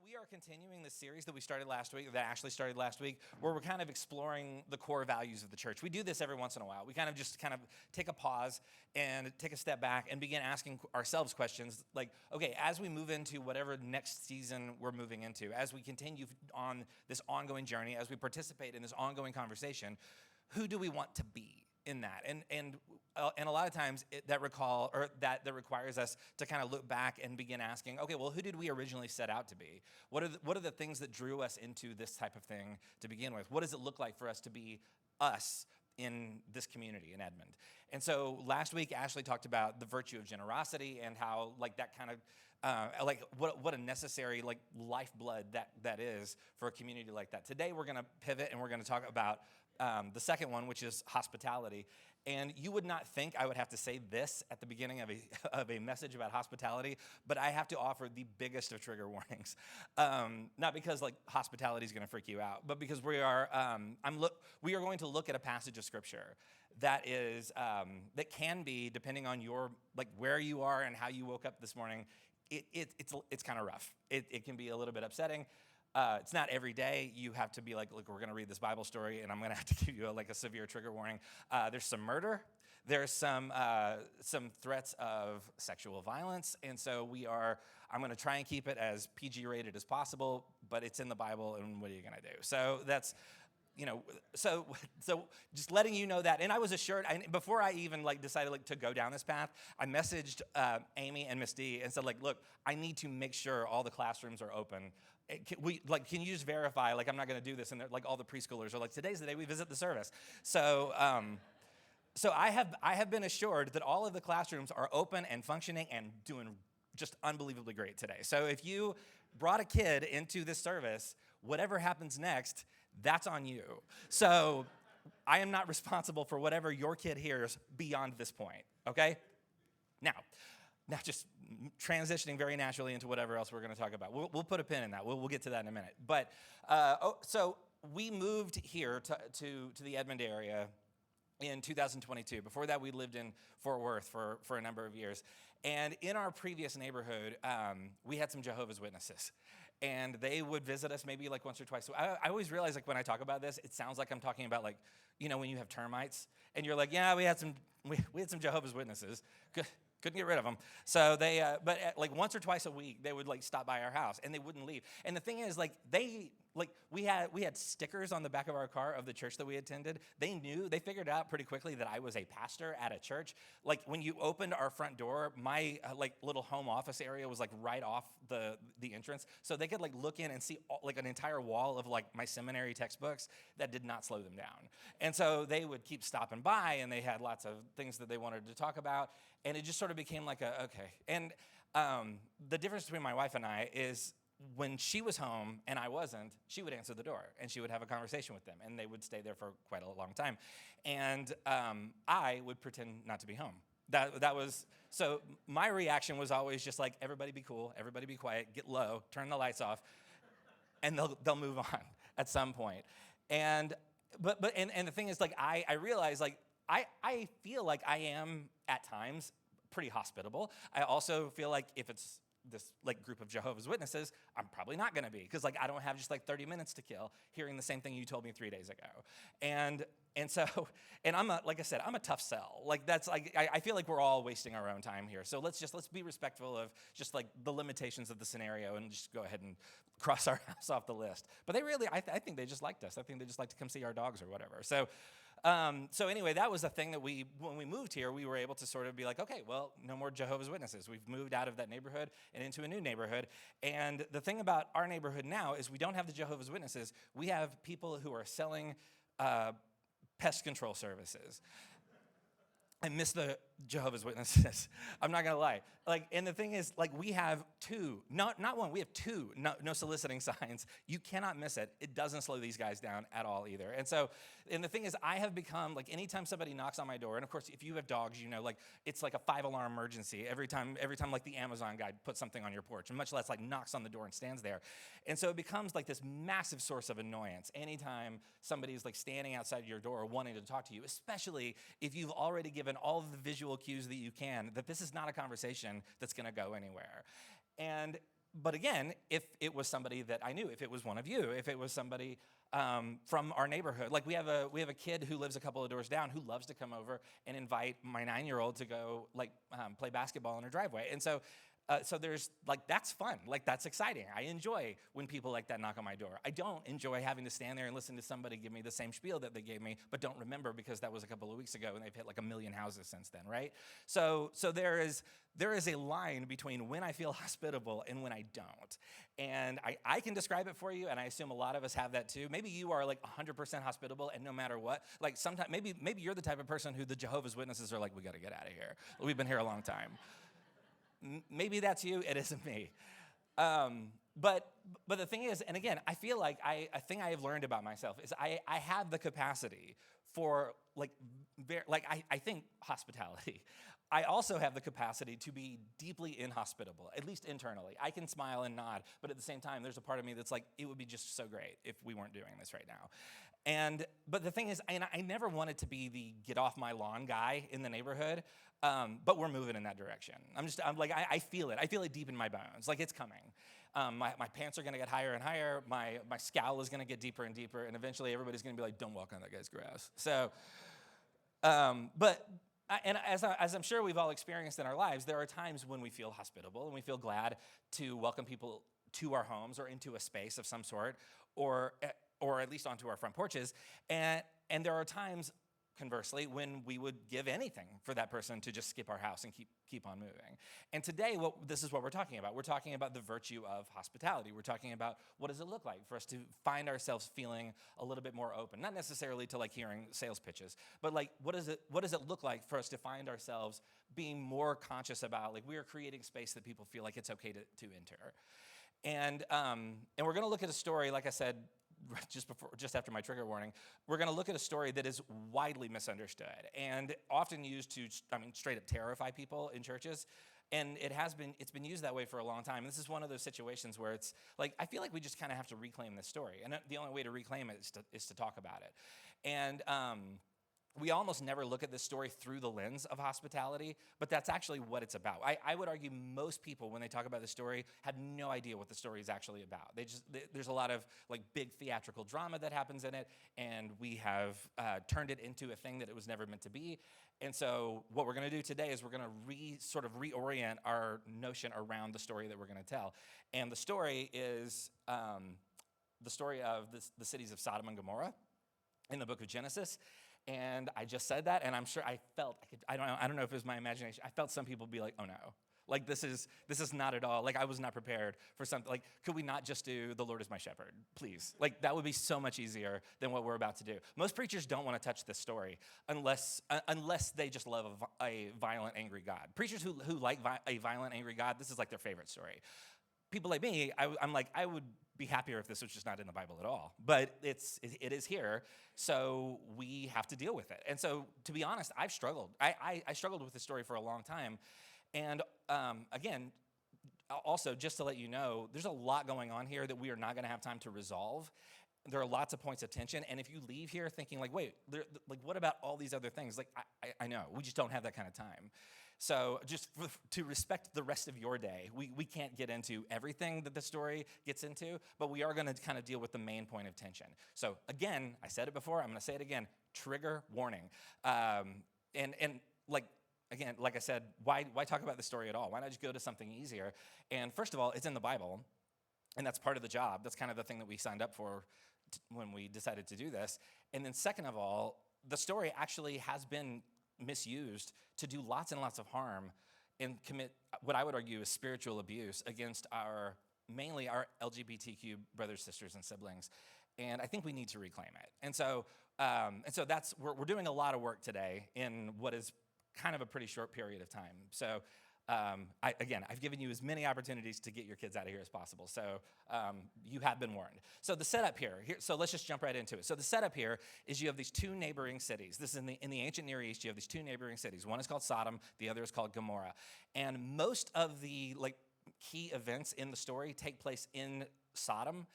we are continuing the series that we started last week, that Ashley started last week, where we're kind of exploring the core values of the church. We do this every once in a while. We kind of take a pause and take a step back and begin asking ourselves questions like, okay, as we move into whatever next season we're moving into, as we continue on this ongoing journey, as we participate in this ongoing conversation, who do we want to be in that? And a lot of times that requires us to kind of look back and begin asking, okay, well, who did we originally set out to be? What are the things that drew us into this type of thing to begin with? What does it look like for us to be us in this community in Edmond? And so last week, Ashley talked about the virtue of generosity and how that kind of what a necessary lifeblood that is for a community like that. Today we're going to pivot and we're going to talk about the second one, which is hospitality. And you would not think I would have to say this at the beginning of a message about hospitality, but I have to offer the biggest of trigger warnings. Not because hospitality is going to freak you out, but because we are going to look at a passage of scripture that is that can be, depending on your where you are and how you woke up this morning, it's kind of rough. It can be a little bit upsetting. It's not every day you have to be look, we're going to read this Bible story, and I'm going to have to give you a severe trigger warning. There's some murder. There's some threats of sexual violence, and so I'm going to try and keep it as PG rated as possible, but it's in the Bible, and what are you going to do? So that's, so just letting you know that. And I was assured, before I even decided to go down this path, I messaged Amy and Miss D and said look, I need to make sure all the classrooms are open. Can you just verify I'm not going to do this? And all the preschoolers are today's the day we visit the service. So I have been assured that all of the classrooms are open and functioning and doing just unbelievably great today. So if you brought a kid into this service, whatever happens next, that's on you. So I am not responsible for whatever your kid hears beyond this point, okay? Now just transitioning very naturally into whatever else we're going to talk about. We'll put a pin in that. We'll get to that in a minute. But so we moved here to the Edmond area in 2022. Before that, we lived in Fort Worth for a number of years. And in our previous neighborhood, we had some Jehovah's Witnesses. And they would visit us maybe once or twice. So I always realize when I talk about this, it sounds like I'm talking about when you have termites and you're yeah, we had some Jehovah's Witnesses. Couldn't get rid of them. So they, but once or twice a week, they would stop by our house and they wouldn't leave. And the thing is, we had stickers on the back of our car of the church that we attended. They figured out pretty quickly that I was a pastor at a church. When you opened our front door, my little home office area was right off the entrance. So they could look in and see an entire wall of my seminary textbooks. That did not slow them down. And so they would keep stopping by and they had lots of things that they wanted to talk about. And it just sort of became okay. And the difference between my wife and I is when she was home and I wasn't, she would answer the door and she would have a conversation with them and they would stay there for quite a long time. And I would pretend not to be home. That was, so my reaction was always just everybody be cool, everybody be quiet, get low, turn the lights off, and they'll move on at some point. And the thing is I realize I feel like I am at times pretty hospitable. I also feel if it's this group of Jehovah's Witnesses, I'm probably not going to be because I don't have just 30 minutes to kill hearing the same thing you told me 3 days ago. And so I'm like I said, I'm a tough sell. I feel we're all wasting our own time here. So let's be respectful of just the limitations of the scenario and just go ahead and cross our house off the list. But they really, I think they just liked us. I think they just like to come see our dogs or whatever. So anyway, that was the thing that when we moved here, we were able to sort of be okay, well, no more Jehovah's Witnesses. We've moved out of that neighborhood and into a new neighborhood. And the thing about our neighborhood now is we don't have the Jehovah's Witnesses. We have people who are selling pest control services. I miss the Jehovah's Witnesses. I'm not going to lie. And the thing is, we have two, not one, we have two no soliciting signs. You cannot miss it. It doesn't slow these guys down at all either. And the thing is, I have become, anytime somebody knocks on my door, and of course, if you have dogs, it's a 5-alarm emergency every time the Amazon guy puts something on your porch, and much less knocks on the door and stands there. And so it becomes this massive source of annoyance anytime somebody's standing outside your door wanting to talk to you, especially if you've already given all of the visual cues that you can, that this is not a conversation that's going to go anywhere. But again, if it was somebody that I knew, if it was one of you, if it was somebody from our neighborhood, like we have a kid who lives a couple of doors down who loves to come over and invite my 9-year-old to go play basketball in her driveway, and so. So there's that's fun, that's exciting. I enjoy when people like that knock on my door. I don't enjoy having to stand there and listen to somebody give me the same spiel that they gave me, but don't remember because that was a couple of weeks ago and they've hit 1 million houses since then, right? So there is a line between when I feel hospitable and when I don't. And I can describe it for you, and I assume a lot of us have that too. Maybe you are 100% hospitable, and no matter what, sometimes maybe you're the type of person who the Jehovah's Witnesses are we got to get out of here. We've been here a long time. Maybe that's you. It isn't me. But the thing is, and again, I feel like a thing I have learned about myself is I have the capacity for I think hospitality. I also have the capacity to be deeply inhospitable, at least internally. I can smile and nod, but at the same time, there's a part of me that's it would be just so great if we weren't doing this right now. But the thing is, and I never wanted to be the get off my lawn guy in the neighborhood, but we're moving in that direction. I feel it. I feel it deep in my bones. It's coming. My pants are going to get higher and higher. My scowl is going to get deeper and deeper, and eventually everybody's going to be don't walk on that guy's grass. So, as I'm sure we've all experienced in our lives, there are times when we feel hospitable and we feel glad to welcome people to our homes or into a space of some sort, or at least onto our front porches. And there are times, conversely, when we would give anything for that person to just skip our house and keep on moving. And today, this is what we're talking about. We're talking about the virtue of hospitality. We're talking about what does it look like for us to find ourselves feeling a little bit more open, not necessarily to hearing sales pitches, but what does it look like for us to find ourselves being more conscious about we are creating space that people feel like it's okay to enter. And we're going to look at a story, like I said, just after my trigger warning, we're going to look at a story that is widely misunderstood and often used to, straight up terrify people in churches. And it's been used that way for a long time. And this is one of those situations where it's I feel like we just kind of have to reclaim this story. And the only way to reclaim it is to talk about it. And we almost never look at this story through the lens of hospitality, but that's actually what it's about. I would argue most people, when they talk about the story, have no idea what the story is actually about. There's a lot of big theatrical drama that happens in it, and we have turned it into a thing that it was never meant to be. And so what we're going to do today is we're going to reorient our notion around the story that we're going to tell. And the story is the story of the cities of Sodom and Gomorrah in the book of Genesis. And I just said that, and I'm sure I don't know if it was my imagination. I felt some people be oh no, this is not at all, I was not prepared for something. Could we not just do the Lord is my shepherd, please? That would be so much easier than what we're about to do. Most preachers don't want to touch this story unless they just love a violent, angry God. Preachers who like a violent, angry God, this is their favorite story. People like me, I would be happier if this was just not in the Bible at all. But it is here, so we have to deal with it. And so, to be honest, I've struggled. I struggled with this story for a long time. And again, also, just to let you know, there's a lot going on here that we are not going to have time to resolve. There are lots of points of tension. And if you leave here thinking, wait, what about all these other things? I know, we just don't have that kind of time. So just to respect the rest of your day, we can't get into everything that the story gets into, but we are going to kind of deal with the main point of tension. So again, I said it before, I'm going to say it again, trigger warning. Again, like I said, why talk about the story at all? Why not just go to something easier? And first of all, it's in the Bible, and that's part of the job. That's kind of the thing that we signed up for when we decided to do this. And then second of all, the story actually has been misused to do lots and lots of harm and commit what I would argue is spiritual abuse against mainly our LGBTQ brothers, sisters, and siblings. And I think we need to reclaim it. And so that's we're doing a lot of work today in what is kind of a pretty short period of time. So I've given you as many opportunities to get your kids out of here as possible. So you have been warned. So the setup here, so let's just jump right into it. So the setup here is you have these two neighboring cities. This is in the ancient Near East. You have these two neighboring cities. One is called Sodom. The other is called Gomorrah. And most of the key events in the story take place in Sodom.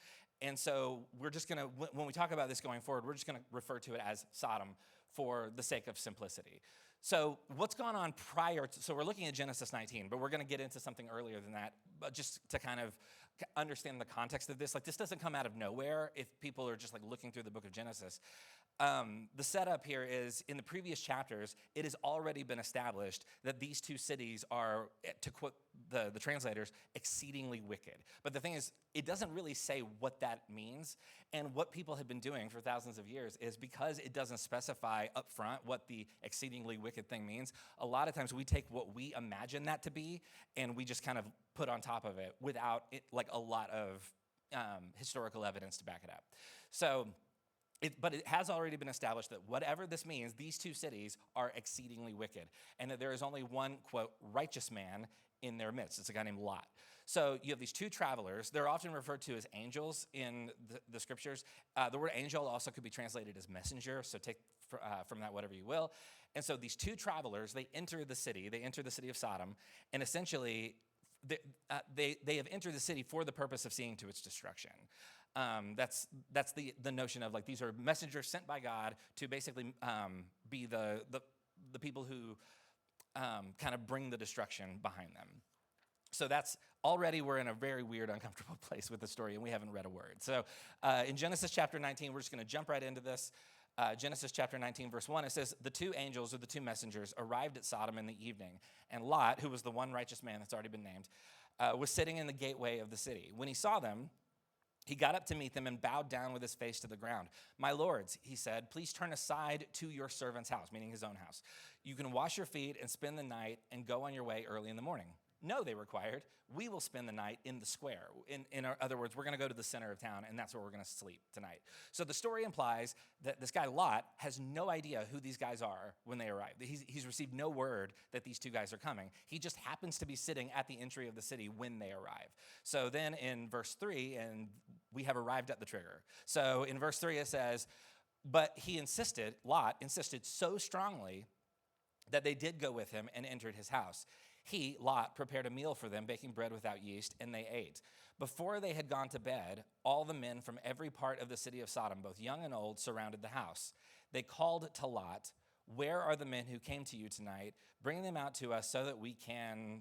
And so we're just going to, when we talk about this going forward, we're just going to refer to it as Sodom for the sake of simplicity. So what's gone on prior to, so we're looking at Genesis 19, but we're going to get into something earlier than that, but just to kind of understand the context of this. Like, this doesn't come out of nowhere if people are just like looking through the book of Genesis. The setup here is, in the previous chapters, it has already been established that these two cities are, to quote the translators, exceedingly wicked. But the thing is, it doesn't really say what that means. And what people have been doing for thousands of years is, because it doesn't specify up front what the exceedingly wicked thing means, a lot of times we take what we imagine that to be and we just kind of put on top of it without like a lot of historical evidence to back it up. So, but it has already been established that whatever this means, these two cities are exceedingly wicked, and that there is only one, quote, righteous man in their midst. It's a guy named Lot. So you have these two travelers. They're often referred to as angels in the scriptures. The word angel also could be translated as messenger, so take from that whatever you will. And so these two travelers, they enter the city of Sodom, and essentially they have entered the city for the purpose of seeing to its destruction. That's the notion of, like, these are messengers sent by God to basically be the people who kind of bring the destruction behind them. So that's already, we're in a very weird, uncomfortable place with the story, and we haven't read a word. So in Genesis chapter 19, we're just going to jump right into this. Genesis chapter 19, verse 1, it says, the two angels, or the two messengers, arrived at Sodom in the evening, and Lot, who was the one righteous man that's already been named, was sitting in the gateway of the city. When he saw them, he got up to meet them and bowed down with his face to the ground. My lords, he said, please turn aside to your servant's house, meaning his own house. You can wash your feet and spend the night and go on your way early in the morning. No, they required. We will spend the night in the square. In other words, we're going to go to the center of town, and that's where we're going to sleep tonight. So the story implies that this guy Lot has no idea who these guys are when they arrive. He's received no word that these two guys are coming. He just happens to be sitting at the entry of the city when they arrive. So then in verse 3, and we have arrived at the trigger. So in verse 3 it says, but Lot insisted so strongly that they did go with him and entered his house. He, Lot, prepared a meal for them, baking bread without yeast, and they ate. Before they had gone to bed, all the men from every part of the city of Sodom, both young and old, surrounded the house. They called to Lot, where are the men who came to you tonight? Bring them out to us so that we can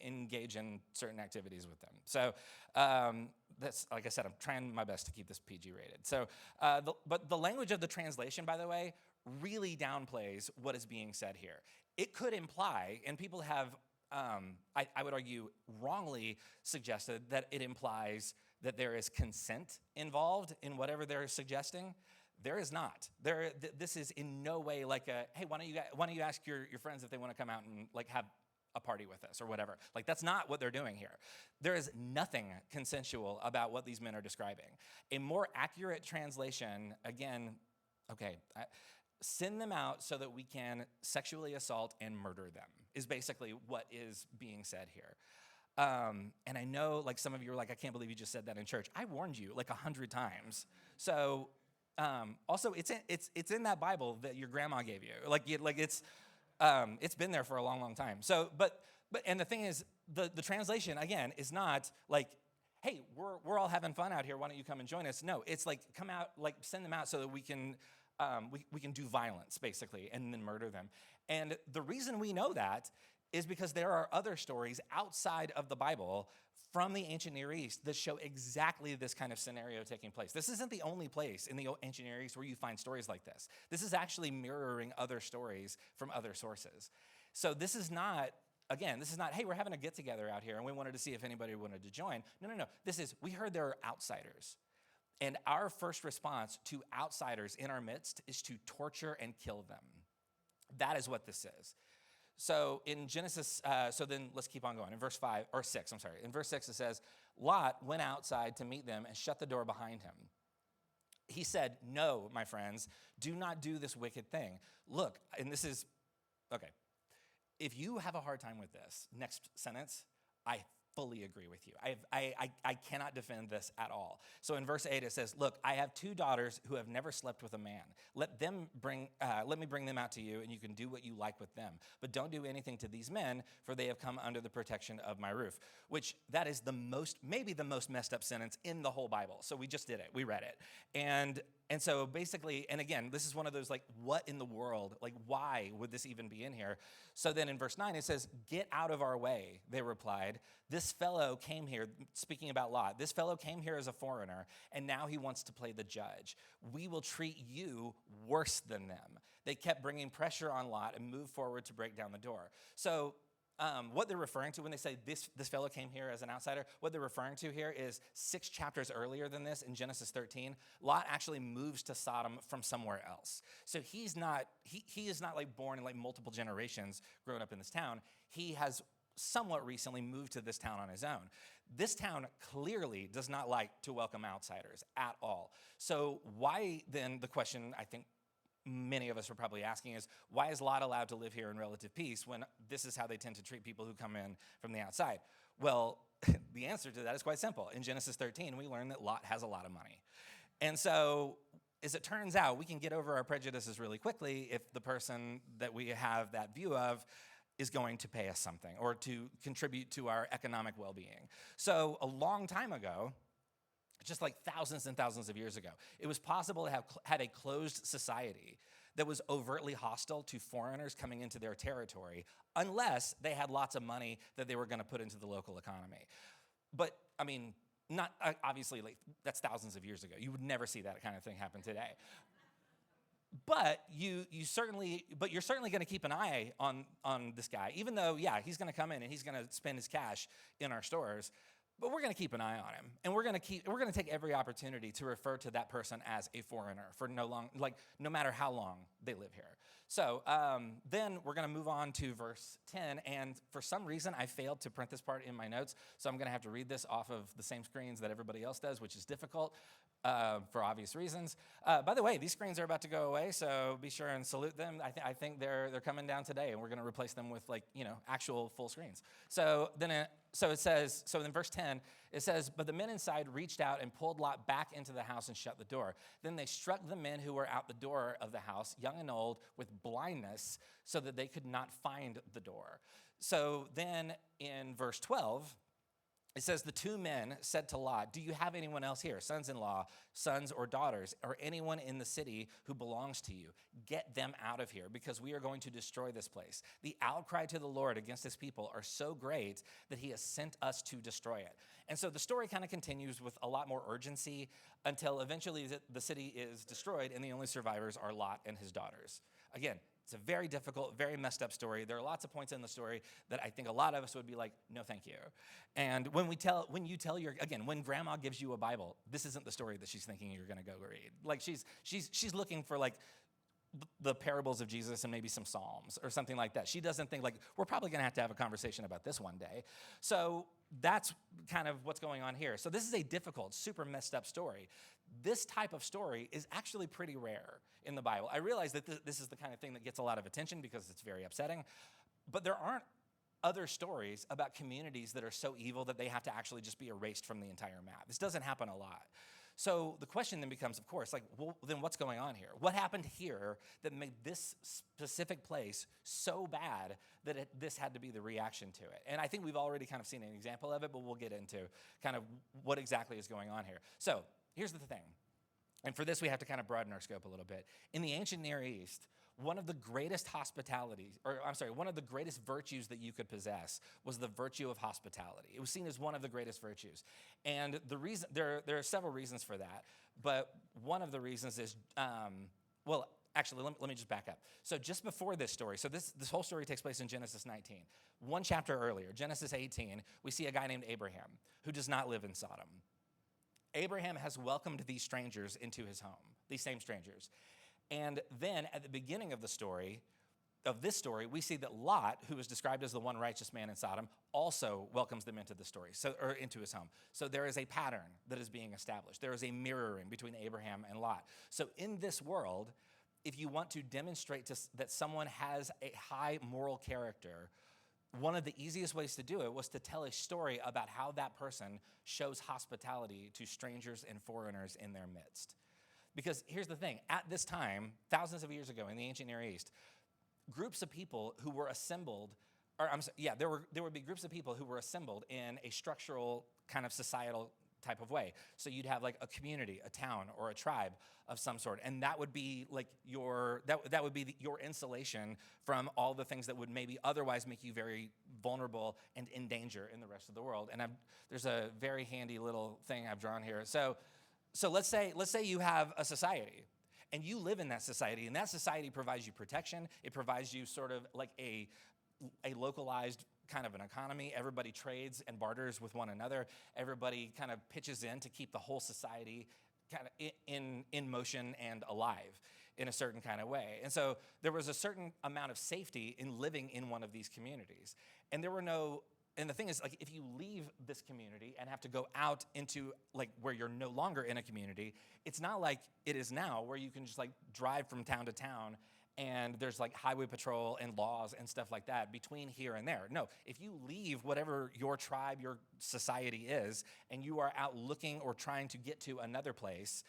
engage in certain activities with them. So that's, like I said, I'm trying my best to keep this PG rated. So, but the language of the translation, by the way, really downplays what is being said here. It could imply, and people have, I would argue, wrongly suggested that it implies that there is consent involved in whatever they're suggesting. There is not. This is in no way like a, hey, why don't you ask your friends if they want to come out and like have a party with us or whatever. Like, that's not what they're doing here. There is nothing consensual about what these men are describing. A more accurate translation, again, send them out so that we can sexually assault and murder them, is basically what is being said here. And I know, like, some of you are like, I can't believe you just said that in church. I warned you like 100 times. So also, it's in that Bible that your grandma gave you. It's been there for a long, long time. So, but and the thing is, the translation, again, is not like, hey, we're all having fun out here. Why don't you come and join us? No, it's like, come out, like, send them out so that we can we can do violence, basically, and then murder them. And the reason we know that is because there are other stories outside of the Bible from the ancient Near East that show exactly this kind of scenario taking place. This isn't the only place in the ancient Near East where you find stories like this. This is actually mirroring other stories from other sources. So this is not, hey, we're having a get-together out here and we wanted to see if anybody wanted to join. No. This is, we heard there are outsiders. And our first response to outsiders in our midst is to torture and kill them. That is what this is. So in Genesis, so then let's keep on going. In verse 6, In verse 6 it says, Lot went outside to meet them and shut the door behind him. He said, no, my friends, do not do this wicked thing. Look, and this is, okay. If you have a hard time with this, next sentence, I fully agree with you. I cannot defend this at all. So in verse 8 it says, look, I have 2 daughters who have never slept with a man. Let me bring them out to you, and you can do what you like with them. But don't do anything to these men, for they have come under the protection of my roof. Which, that is maybe the most messed up sentence in the whole Bible. So we just did it. We read it. And And so basically, and again, this is one of those like, what in the world? Like, why would this even be in here? So then in verse 9, it says, "Get out of our way," they replied. "This fellow came here," speaking about Lot, "this fellow came here as a foreigner, and now he wants to play the judge. We will treat you worse than them." They kept bringing pressure on Lot and moved forward to break down the door. So what they're referring to when they say this fellow came here as an outsider, what they're referring to here is 6 chapters earlier than this, in Genesis 13, Lot actually moves to Sodom from somewhere else. So he is not like born in like multiple generations growing up in this town. He has somewhat recently moved to this town on his own. This town clearly does not like to welcome outsiders at all. So why then, the question I think many of us are probably asking is, why is Lot allowed to live here in relative peace when this is how they tend to treat people who come in from the outside? Well, the answer to that is quite simple. In Genesis 13, we learn that Lot has a lot of money. And so, as it turns out, we can get over our prejudices really quickly if the person that we have that view of is going to pay us something or to contribute to our economic well-being. So a long time ago, just like thousands and thousands of years ago, it was possible to have a closed society that was overtly hostile to foreigners coming into their territory, unless they had lots of money that they were going to put into the local economy. But I mean, not obviously, like, that's thousands of years ago. You would never see that kind of thing happen today. But you're certainly going to keep an eye on this guy, even though, yeah, he's going to come in and he's going to spend his cash in our stores. But we're going to keep an eye on him, and we're going to take every opportunity to refer to that person as a foreigner for no matter how long they live here. So then we're going to move on to verse 10, and for some reason I failed to print this part in my notes, so I'm going to have to read this off of the same screens that everybody else does, which is difficult for obvious reasons. By the way, these screens are about to go away, so be sure and salute them. I think they're coming down today, and we're going to replace them with actual full screens. So it says, so in verse 10, it says, "But the men inside reached out and pulled Lot back into the house and shut the door. Then they struck the men who were out the door of the house, young and old, with blindness, so that they could not find the door." So then in verse 12, it says, "The 2 men said to Lot, 'Do you have anyone else here, sons-in-law, sons or daughters, or anyone in the city who belongs to you? Get them out of here, because we are going to destroy this place. The outcry to the Lord against his people are so great that he has sent us to destroy it.'" And so the story kind of continues with a lot more urgency until eventually the city is destroyed, and the only survivors are Lot and his daughters. Again, it's a very difficult, very messed up story. There are lots of points in the story that I think a lot of us would be like, no, thank you. And when grandma gives you a Bible, this isn't the story that she's thinking you're going to go read. Like she's looking for like the parables of Jesus and maybe some Psalms or something like that. She doesn't think like, we're probably going to have a conversation about this one day. So that's kind of what's going on here. So this is a difficult, super messed up story. This type of story is actually pretty rare in the Bible. I realize that this is the kind of thing that gets a lot of attention because it's very upsetting, but there aren't other stories about communities that are so evil that they have to actually just be erased from the entire map. This doesn't happen a lot. So the question then becomes, of course, like, well, then what's going on here? What happened here that made this specific place so bad that this had to be the reaction to it? And I think we've already kind of seen an example of it, but we'll get into kind of what exactly is going on here. So here's the thing. And for this, we have to kind of broaden our scope a little bit. In the ancient Near East, one of the greatest one of the greatest virtues that you could possess was the virtue of hospitality. It was seen as one of the greatest virtues. And the reason there are several reasons for that, but one of the reasons is, actually, let me just back up. So just before this story, so this whole story takes place in Genesis 19. One chapter earlier, Genesis 18, we see a guy named Abraham who does not live in Sodom. Abraham has welcomed these strangers into his home, these same strangers. And then at the beginning of this story, we see that Lot, who is described as the one righteous man in Sodom, also welcomes them into the story, or into his home. So there is a pattern that is being established. There is a mirroring between Abraham and Lot. So in this world, if you want to demonstrate that someone has a high moral character, one of the easiest ways to do it was to tell a story about how that person shows hospitality to strangers and foreigners in their midst. Because here's the thing, at this time, thousands of years ago in the ancient Near East, groups of people who were assembled, there would be groups of people who were assembled in a structural kind of societal type of way. So you'd have like a community, a town, or a tribe of some sort, and that would be like your your insulation from all the things that would maybe otherwise make you very vulnerable and in danger in the rest of the world. And there's a very handy little thing I've drawn here. So let's say you have a society, and you live in that society, and that society provides you protection. It provides you sort of like a localized kind of an economy. Everybody trades and barters with one another. Everybody kind of pitches in to keep the whole society kind of in motion and alive in a certain kind of way. And so there was a certain amount of safety in living in one of these communities. And the thing is, like, if you leave this community and have to go out into like where you're no longer in a community, it's not like it is now where you can just like drive from town to town and there's like highway patrol and laws and stuff like that between here and there. No, if you leave whatever your tribe, your society is, and you are out looking or trying to get to another place,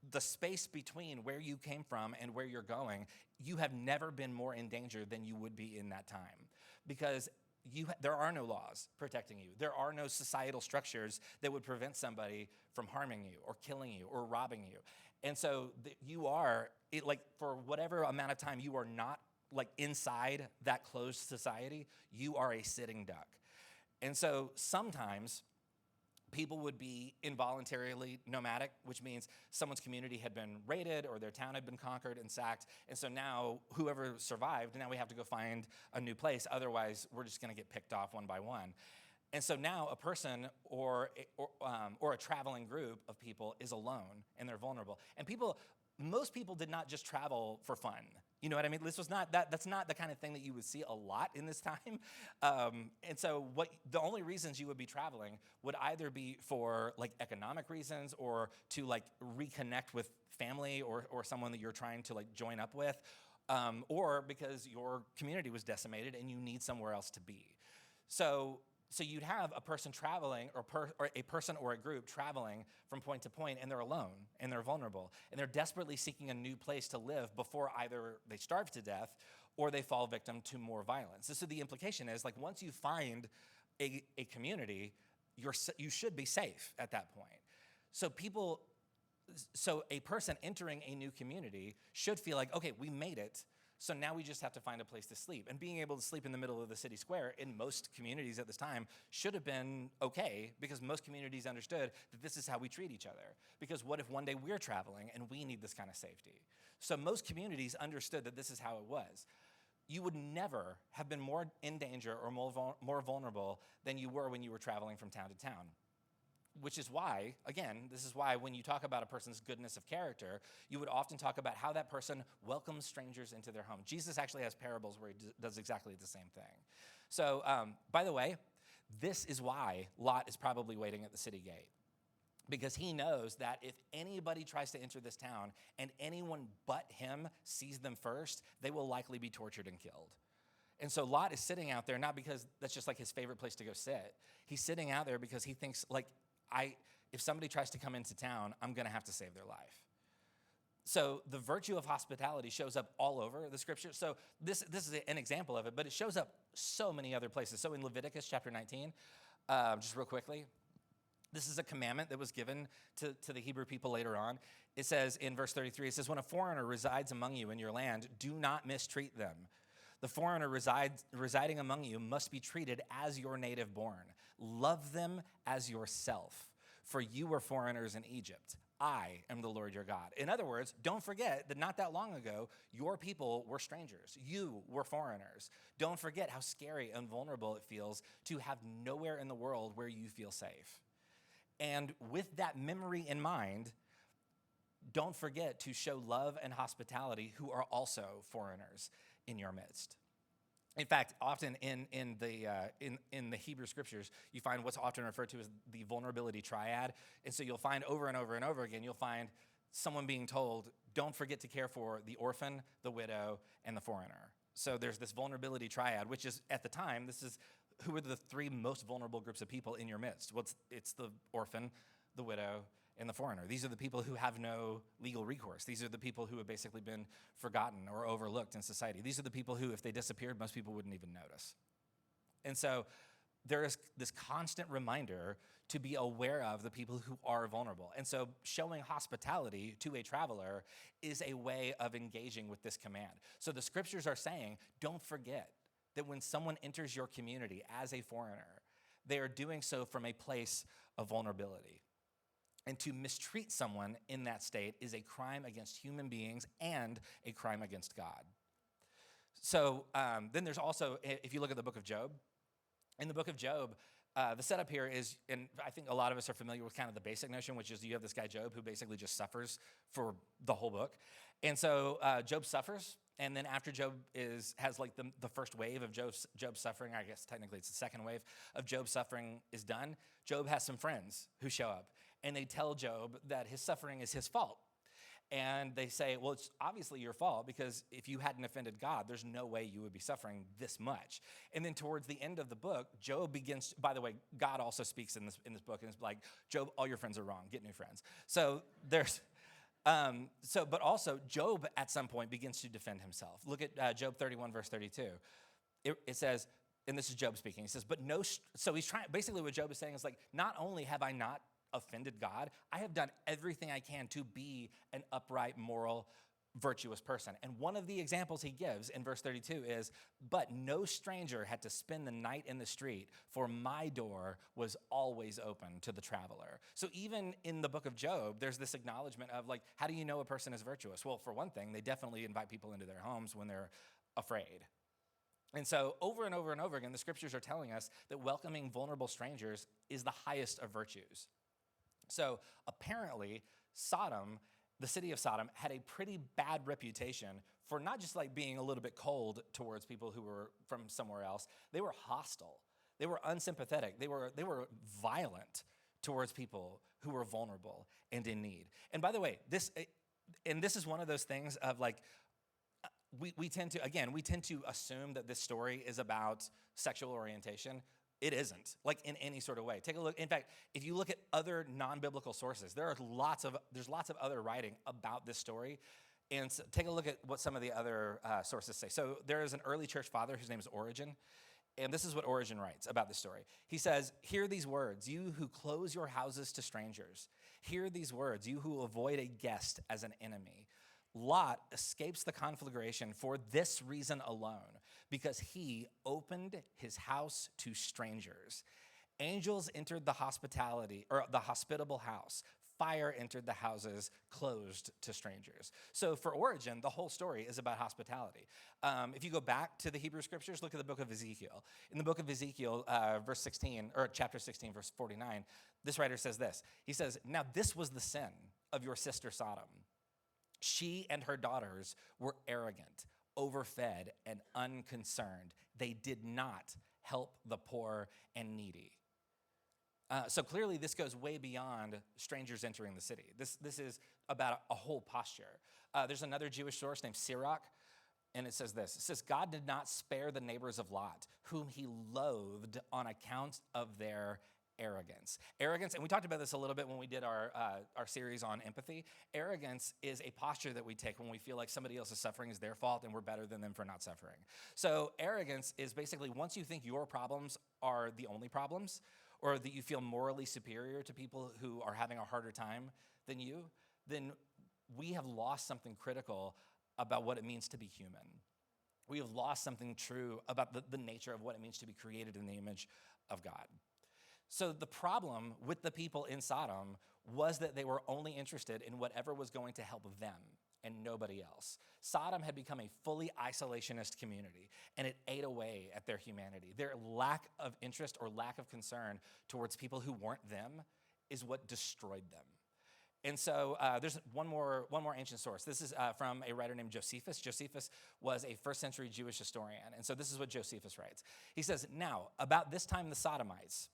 the space between where you came from and where you're going, you have never been more in danger than you would be in that time. Because there are no laws protecting you. There are no societal structures that would prevent somebody from harming you or killing you or robbing you. And so you are, like, for whatever amount of time you are not like inside that closed society, you are a sitting duck. And so sometimes people would be involuntarily nomadic, which means someone's community had been raided or their town had been conquered and sacked. And so now whoever survived, now we have to go find a new place. Otherwise, we're just going to get picked off one by one. And so now a person or a traveling group of people is alone and they're vulnerable. And most people did not just travel for fun. You know what I mean? This was not that's not the kind of thing that you would see a lot in this time. And so the only reasons you would be traveling would either be for like economic reasons or to like reconnect with family or someone that you're trying to like join up with, or because your community was decimated and you need somewhere else to be. So you'd have a person traveling or a person or a group traveling from point to point, and they're alone and they're vulnerable and they're desperately seeking a new place to live before either they starve to death or they fall victim to more violence. So the implication is, like, once you find a community, you should be safe at that point. So a person entering a new community should feel like, okay, we made it. So now we just have to find a place to sleep. And being able to sleep in the middle of the city square in most communities at this time should have been okay, because most communities understood that this is how we treat each other. Because what if one day we're traveling and we need this kind of safety? So most communities understood that this is how it was. You would never have been more in danger or more vulnerable than you were when you were traveling from town to town. Which is why, again, this is why when you talk about a person's goodness of character, you would often talk about how that person welcomes strangers into their home. Jesus actually has parables where he does exactly the same thing. So, by the way, this is why Lot is probably waiting at the city gate. Because he knows that if anybody tries to enter this town and anyone but him sees them first, they will likely be tortured and killed. And so Lot is sitting out there, not because that's just like his favorite place to go sit. He's sitting out there because he thinks, like, if somebody tries to come into town, I'm going to have to save their life. So the virtue of hospitality shows up all over the scripture. So this is an example of it, but it shows up so many other places. So in Leviticus chapter 19, just real quickly, this is a commandment that was given to the Hebrew people later on. It says in verse 33, it says, when a foreigner resides among you in your land, do not mistreat them. The foreigner residing among you must be treated as your native born. Love them as yourself, for you were foreigners in Egypt. I am the Lord your God. In other words, don't forget that not that long ago, your people were strangers. You were foreigners. Don't forget how scary and vulnerable it feels to have nowhere in the world where you feel safe. And with that memory in mind, don't forget to show love and hospitality who are also foreigners in your midst. In fact, often in the Hebrew scriptures, you find what's often referred to as the vulnerability triad. And so you'll find over and over and over again, you'll find someone being told, don't forget to care for the orphan, the widow, and the foreigner. So there's this vulnerability triad, which is, at the time, who are the three most vulnerable groups of people in your midst? Well, it's the orphan, the widow, and the foreigner. These are the people who have no legal recourse. These are the people who have basically been forgotten or overlooked in society. These are the people who, if they disappeared, most people wouldn't even notice. And so there is this constant reminder to be aware of the people who are vulnerable. And so showing hospitality to a traveler is a way of engaging with this command. So the scriptures are saying, don't forget that when someone enters your community as a foreigner, they are doing so from a place of vulnerability. And to mistreat someone in that state is a crime against human beings and a crime against God. So then there's also, if you look at the book of Job, in the book of Job, the setup here is, and I think a lot of us are familiar with kind of the basic notion, which is you have this guy Job who basically just suffers for the whole book. And so Job suffers, and then after Job has like the first wave of Job's suffering, I guess technically it's the second wave of Job's suffering is done, Job has some friends who show up, and they tell Job that his suffering is his fault. And they say, well, it's obviously your fault because if you hadn't offended God, there's no way you would be suffering this much. And then towards the end of the book, Job begins, by the way, God also speaks in this book, and it's like, Job, all your friends are wrong, get new friends. So there's, but also Job at some point begins to defend himself. Look at Job 31, verse 32. It says, and this is Job speaking, he says, so he's trying, basically what Job is saying is like, not only have I not offended God, I have done everything I can to be an upright, moral, virtuous person. And one of the examples he gives in verse 32 is, but no stranger had to spend the night in the street, for my door was always open to the traveler. So even in the book of Job, there's this acknowledgement of like, how do you know a person is virtuous? Well, for one thing, they definitely invite people into their homes when they're afraid. And so over and over and over again, the scriptures are telling us that welcoming vulnerable strangers is the highest of virtues. So apparently, Sodom, the city of Sodom, had a pretty bad reputation for not just like being a little bit cold towards people who were from somewhere else. They were hostile. They were unsympathetic. They were violent towards people who were vulnerable and in need. And by the way, this is one of those things of like, we tend to assume that this story is about sexual orientation. It isn't, like in any sort of way. Take a look. In fact, if you look at other non-biblical sources, there's lots of other writing about this story. And so take a look at what some of the other sources say. So there is an early church father whose name is Origen. And this is what Origen writes about this story. He says, hear these words, you who close your houses to strangers. Hear these words, you who avoid a guest as an enemy. Lot escapes the conflagration for this reason alone, because he opened his house to strangers. Angels entered the hospitable house. Fire entered the houses closed to strangers. So for Origen, the whole story is about hospitality. If you go back to the Hebrew scriptures, look at the book of Ezekiel. In the book of Ezekiel, chapter 16, verse 49, this writer says this. He says, now this was the sin of your sister Sodom. She and her daughters were arrogant, overfed, and unconcerned. They did not help the poor and needy. So clearly this goes way beyond strangers entering the city. This is about a whole posture. There's another Jewish source named Sirach, and it says this. It says, God did not spare the neighbors of Lot, whom he loathed on account of their arrogance. Arrogance, and we talked about this a little bit when we did our series on empathy. Arrogance is a posture that we take when we feel like somebody else's suffering is their fault and we're better than them for not suffering. So arrogance is basically once you think your problems are the only problems, or that you feel morally superior to people who are having a harder time than you, then we have lost something critical about what it means to be human. We have lost something true about the nature of what it means to be created in the image of God. So the problem with the people in Sodom was that they were only interested in whatever was going to help them and nobody else. Sodom had become a fully isolationist community, and it ate away at their humanity. Their lack of interest or lack of concern towards people who weren't them is what destroyed them. And so there's one more ancient source. This is from a writer named Josephus. Josephus was a first century Jewish historian. And so this is what Josephus writes. He says, now, about this time the Sodomites,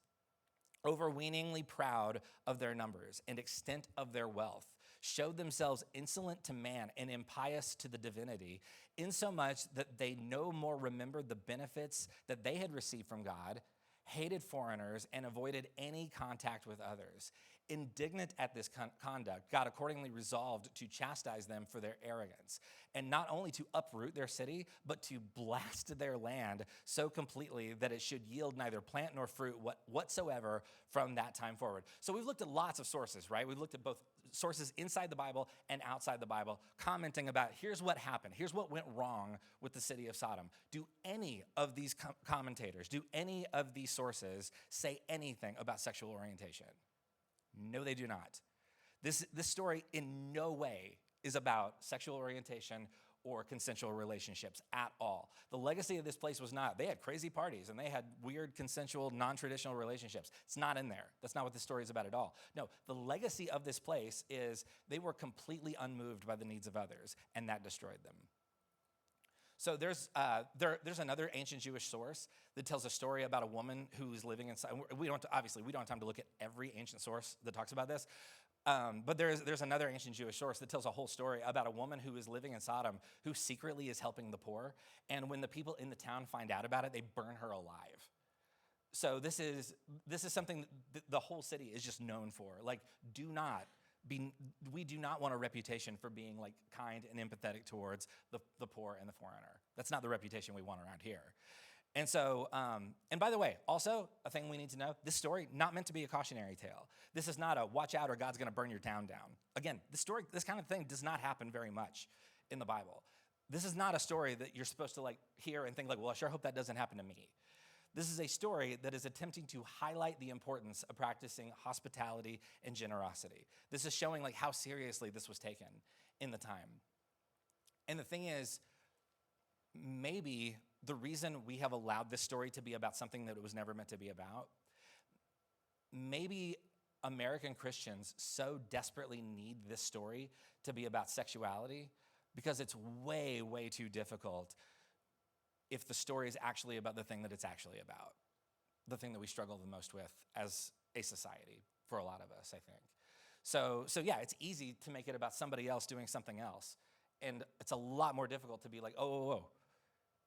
overweeningly proud of their numbers and extent of their wealth, showed themselves insolent to man and impious to the divinity, insomuch that they no more remembered the benefits that they had received from God, hated foreigners, and avoided any contact with others. Indignant at this conduct, God accordingly resolved to chastise them for their arrogance, and not only to uproot their city, but to blast their land so completely that it should yield neither plant nor fruit whatsoever from that time forward. So we've looked at lots of sources, right? We've looked at both sources inside the Bible and outside the Bible, commenting about here's what happened, here's what went wrong with the city of Sodom. Do any of these commentators, do any of these sources say anything about sexual orientation? No, they do not. This story in no way is about sexual orientation or consensual relationships at all. The legacy of this place was not. They had crazy parties and they had weird consensual, non-traditional relationships. It's not in there. That's not what this story is about at all. No, the legacy of this place is they were completely unmoved by the needs of others, and that destroyed them. So there's another ancient Jewish source that tells a story about a woman who's living inside. We don't have time to look at every ancient source that talks about this, but there's another ancient Jewish source that tells a whole story about a woman who is living in Sodom who secretly is helping the poor, and when the people in the town find out about it, they burn her alive. So this is something that the whole city is just known for. Like, we do not want a reputation for being like kind and empathetic towards the poor and the foreigner. That's not the reputation we want around here. And so, and by the way, also a thing we need to know, this story, not meant to be a cautionary tale. This is not a watch out or God's gonna burn your town down. Again, this kind of thing does not happen very much in the Bible. This is not a story that you're supposed to like hear and think like, well, I sure hope that doesn't happen to me. This is a story that is attempting to highlight the importance of practicing hospitality and generosity. This is showing like how seriously this was taken in the time. And the thing is, maybe the reason we have allowed this story to be about something that it was never meant to be about, maybe American Christians so desperately need this story to be about sexuality because it's way, way too difficult if the story is actually about the thing that it's actually about, the thing that we struggle the most with as a society for a lot of us, I think. So yeah, it's easy to make it about somebody else doing something else. And it's a lot more difficult to be like, oh,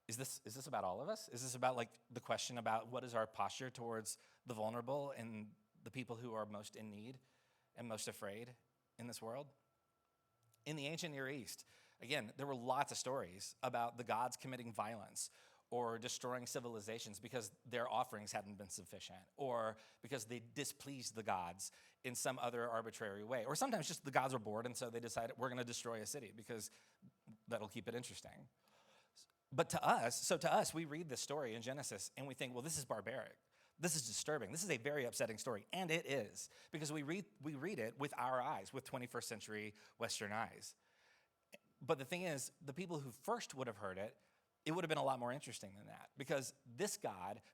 is this about all of us? Is this about like the question about what is our posture towards the vulnerable and the people who are most in need and most afraid in this world? In the ancient Near East, again, there were lots of stories about the gods committing violence or destroying civilizations because their offerings hadn't been sufficient, or because they displeased the gods in some other arbitrary way. Or sometimes just the gods were bored, and so they decided, we're gonna destroy a city because that'll keep it interesting. But to us, we read this story in Genesis and we think, well, this is barbaric. This is disturbing. This is a very upsetting story, and it is, because we read it with our eyes, with 21st century Western eyes. But the thing is, the people who first would have heard it, it would have been a lot more interesting than that, because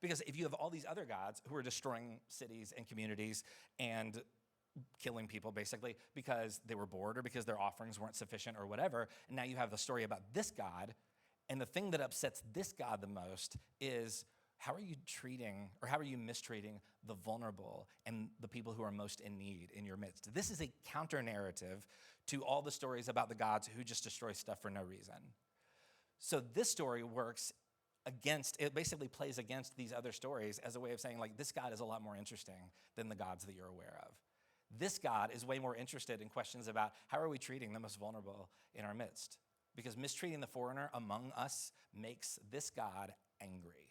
because if you have all these other gods who are destroying cities and communities and killing people basically because they were bored or because their offerings weren't sufficient or whatever, and now you have the story about this God, and the thing that upsets this God the most is how are you mistreating the vulnerable and the people who are most in need in your midst? This is a counter narrative to all the stories about the gods who just destroy stuff for no reason. So this story it basically plays against these other stories as a way of saying, like, this God is a lot more interesting than the gods that you're aware of. This God is way more interested in questions about how are we treating the most vulnerable in our midst? Because mistreating the foreigner among us makes this God angry.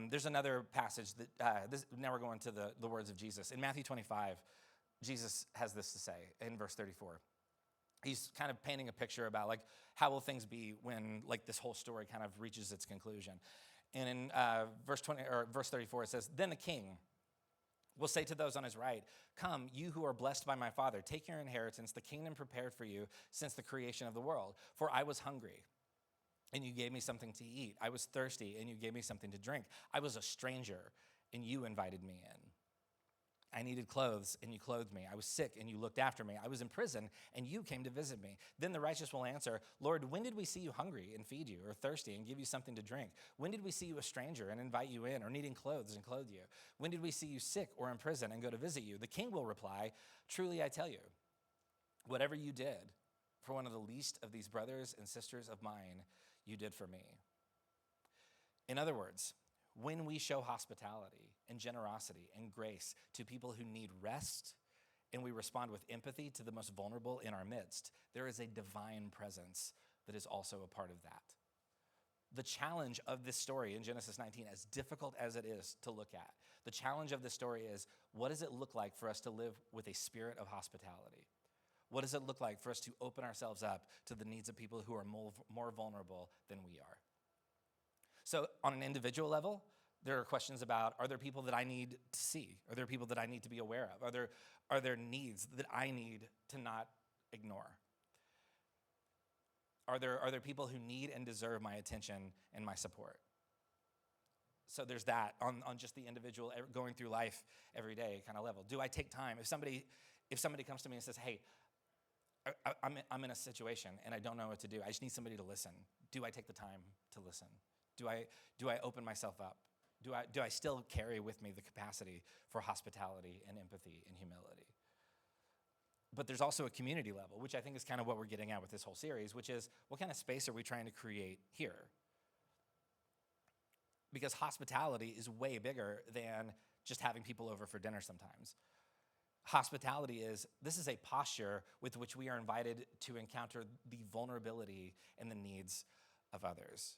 There's another passage that, now we're going to the words of Jesus. In Matthew 25, Jesus has this to say in verse 34. He's kind of painting a picture about like how will things be when like this whole story kind of reaches its conclusion. And in verse 34 it says, "Then the king will say to those on his right, 'Come, you who are blessed by my Father, take your inheritance, the kingdom prepared for you since the creation of the world. For I was hungry, and you gave me something to eat. I was thirsty, and you gave me something to drink. I was a stranger, and you invited me in. I needed clothes, and you clothed me. I was sick, and you looked after me. I was in prison, and you came to visit me.' Then the righteous will answer, 'Lord, when did we see you hungry and feed you, or thirsty and give you something to drink? When did we see you a stranger and invite you in, or needing clothes and clothe you? When did we see you sick or in prison and go to visit you?' The king will reply, 'Truly I tell you, whatever you did for one of the least of these brothers and sisters of mine, you did for me.'" In other words, when we show hospitality and generosity and grace to people who need rest and we respond with empathy to the most vulnerable in our midst, there is a divine presence that is also a part of that. The challenge of this story in Genesis 19, as difficult as it is to look at, the challenge of this story is, what does it look like for us to live with a spirit of hospitality? What does it look like for us to open ourselves up to the needs of people who are more vulnerable than we are? So on an individual level, there are questions about, are there people that I need to see? Are there people that I need to be aware of? Are there needs that I need to not ignore? Are there people who need and deserve my attention and my support? So there's that on just the individual going through life every day kind of level. Do I take time? If somebody comes to me and says, hey, I'm in a situation and I don't know what to do, I just need somebody to listen. Do I take the time to listen? Do I open myself up? Do I still carry with me the capacity for hospitality and empathy and humility? But there's also a community level, which I think is kind of what we're getting at with this whole series, which is, what kind of space are we trying to create here? Because hospitality is way bigger than just having people over for dinner sometimes. Hospitality this is a posture with which we are invited to encounter the vulnerability and the needs of others.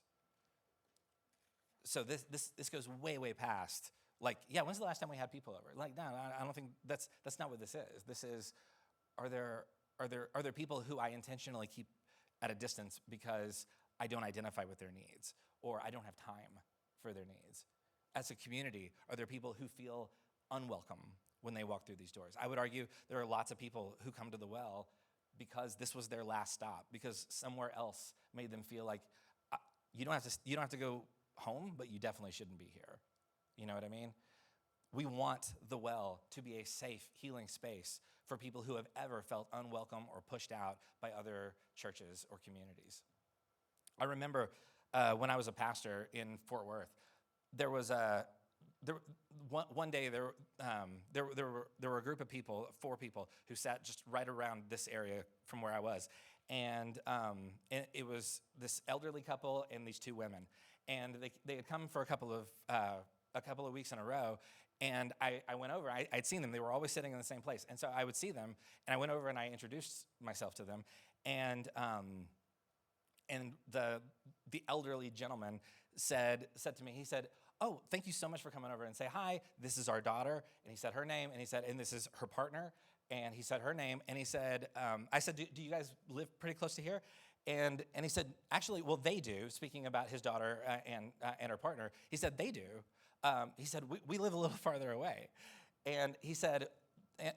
So this goes way, way past, like, yeah, when's the last time we had people over? Like, no, I don't think that's not what this is. This is, are there people who I intentionally keep at a distance because I don't identify with their needs, or I don't have time for their needs? As a community, are there people who feel unwelcome when they walk through these doors? I would argue there are lots of people who come to the well because this was their last stop, because somewhere else made them feel like, you don't have to go home, but you definitely shouldn't be here. You know what I mean? We want the well to be a safe, healing space for people who have ever felt unwelcome or pushed out by other churches or communities. I remember when I was a pastor in Fort Worth, there was one day there were a group of people, 4 people, who sat just right around this area from where I was, and it was this elderly couple and these 2 women, and they had come for a couple of weeks in a row. And I went over, I'd seen them, they were always sitting in the same place. And so I would see them, and I went over and I introduced myself to them. And the elderly gentleman said to me, he said, oh, thank you so much for coming over and say hi. This is our daughter. And he said her name, and he said, and this is her partner. And he said her name, and he said, I said, do you guys live pretty close to here? And he said, actually, well, they do, speaking about his daughter and her partner. He said, they do. He said, we live a little farther away. And he said,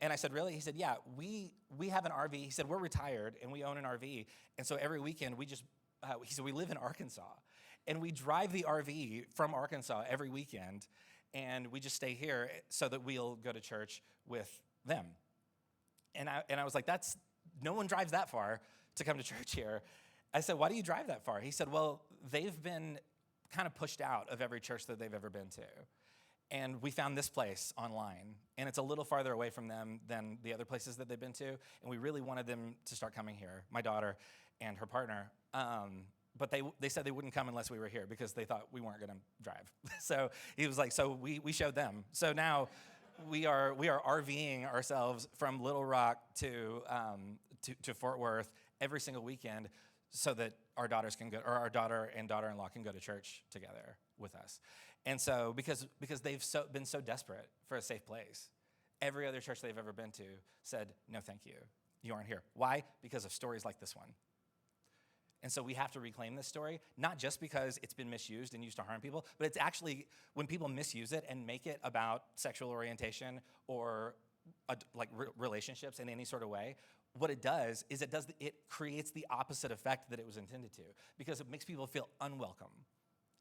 and I said, really? He said, yeah, we have an RV. He said, we're retired and we own an RV. And so every weekend he said, we live in Arkansas. And we drive the RV from Arkansas every weekend. And we just stay here so that we'll go to church with them. And I was like, no one drives that far to come to church here. I said, why do you drive that far? He said, well, they've been kind of pushed out of every church that they've ever been to. And we found this place online, and it's a little farther away from them than the other places that they've been to, and we really wanted them to start coming here, my daughter and her partner. But they said they wouldn't come unless we were here because they thought we weren't going to drive. So he was like, so we showed them. So now we are RVing ourselves from Little Rock to Fort Worth every single weekend, so that our daughters can go, or our daughter and daughter-in-law can go to church together with us. And so because they've been so desperate for a safe place, every other church they've ever been to said, no, thank you. You aren't here. Why? Because of stories like this one. And so we have to reclaim this story, not just because it's been misused and used to harm people, but it's actually when people misuse it and make it about sexual orientation or relationships in any sort of way, what it does is it creates the opposite effect that it was intended to, because it makes people feel unwelcome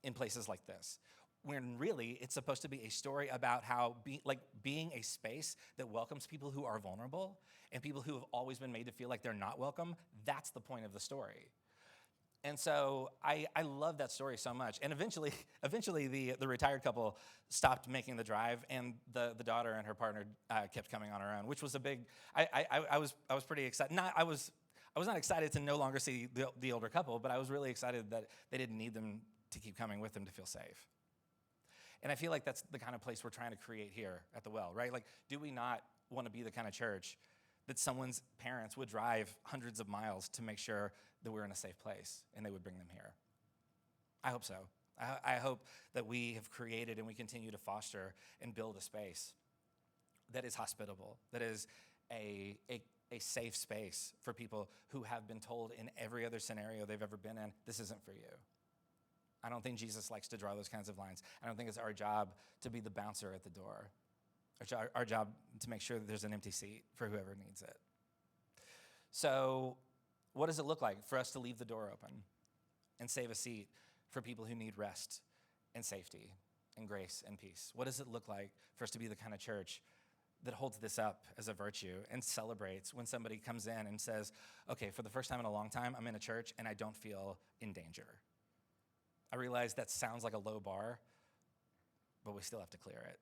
in places like this, when really it's supposed to be a story about how being a space that welcomes people who are vulnerable and people who have always been made to feel like they're not welcome. That's the point of the story. And so I love that story so much. And eventually the retired couple stopped making the drive, and the daughter and her partner kept coming on her own, which was a big. I was pretty excited. I was not excited to no longer see the older couple, but I was really excited that they didn't need them to keep coming with them to feel safe. And I feel like that's the kind of place we're trying to create here at the Well, right? Like, do we not want to be the kind of church that someone's parents would drive hundreds of miles to make sure that we're in a safe place and they would bring them here? I hope so. I hope that we have created and we continue to foster and build a space that is hospitable, that is a safe space for people who have been told in every other scenario they've ever been in, this isn't for you. I don't think Jesus likes to draw those kinds of lines. I don't think it's our job to be the bouncer at the door. Our job to make sure that there's an empty seat for whoever needs it. So what does it look like for us to leave the door open and save a seat for people who need rest and safety and grace and peace? What does it look like for us to be the kind of church that holds this up as a virtue and celebrates when somebody comes in and says, okay, for the first time in a long time, I'm in a church and I don't feel in danger? I realize that sounds like a low bar, but we still have to clear it.